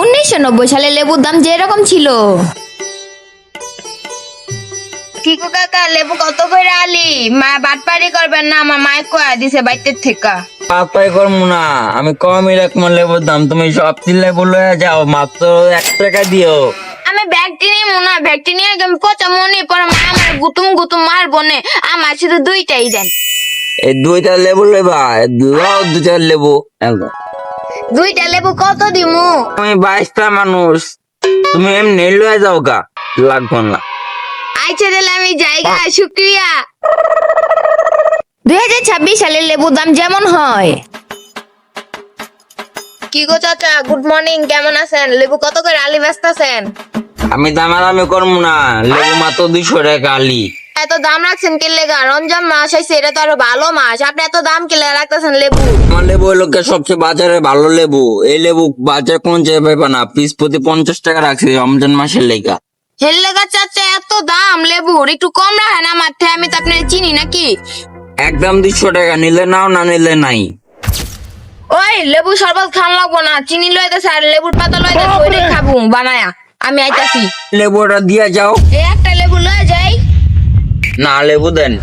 1990 সালে লেবুর দাম যেরকম ছিল। কি গো কাকা, লেবু কত করে আলি? মা বাটপারি করবেন না, আমার মায় কয়া দিছে বাইতের থেকে। পাপাই করবো না, আমি কমই রাখবো লেবুর দাম। তুমি সব লেবু লয়ে যাও, মাত্র 1 টাকা দিও। আমি ব্যাগটি নিয়ে না, ব্যাগটি নিয়ে আমি পচা মনে পরে মা আমার গুতুম গুতুম মারবো নে। আমার শুধু দুইটাই দেন। এই 2টা লেবু লেবা, লও 2টা লেবু। দুইটা লেবু কত দিমু? তুমি 22টা মানুষ, তুমি এমনি লয়ে যাও গা, লাগবো না। আইছে দিলে আমি জায়গা, শুক্রিয়া। 2026 সালে লেবুর দাম যেমন হয়। কি গো চাচা, গুড মর্নিং, কেমন আছেন? লেবু কত করে আলি বেচতেছেন? আমি দামাদামি করবো না, লেবু মাত্র 200 টাকা আলি। এত দাম রাখছেন কে লেগা? রমজান মাস আইছে, এটা তো আরো ভালো মাস, আপনি এত দাম কে লেগা রাখতেছেন লেবু? আমার লেবু হলো সবচেয়ে বাজারে ভালো লেবু। এই লেবু বাজারে কোন জায়গায় পাইবা না, পিস প্রতি 50 টাকা রাখছি রমজান মাসের লেগা। হেল লেগা চাচা এত দাম লেবুর, একটু কম রাখেন আমার থেকে, আমি তো আপনার চিনি নাকি? একদম 200 টাকা, নিলে নাও, না নিলে নাই। ওই লেবু শরবত খান লাগবো না, চিনি লইতেছে আর লেবুর পাতা লইতেছে, ওইটাই খাবো বানায়া। আমি আইতাছি। লেবুটা দিয়ে যাও। এই একটা লেবু লয়ে যাই। না, লেবু দেন।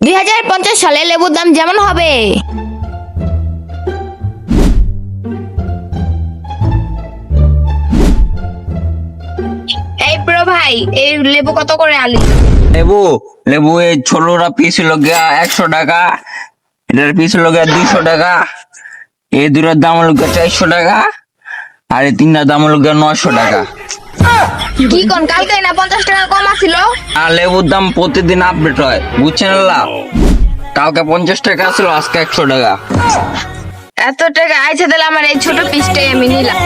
2050 সালে লেবুর দাম যেমন হবে। এই প্রো ভাই, এই লেবু কত করে আলি? লেবু লেবু এই ছোটরা পিস হলো গিয়া 100 টাকা, এটার পিস হলো গিয়া 200 টাকা, এই দুটার দাম হলো গিয়া 400 টাকা, আর এই তিনটার দাম হলো গিয়া 900 টাকা। কি কোন কালকে না 50 টাকা কম আছিল? আর লেবুর দাম প্রতিদিন আপডেট হয়, বুঝছেন না? কালকে 50 টাকা ছিল, আজকে 100 টাকা। এত টাকা আইছে দিলে আমার এই ছোট পিসটাই আমি নিলাম।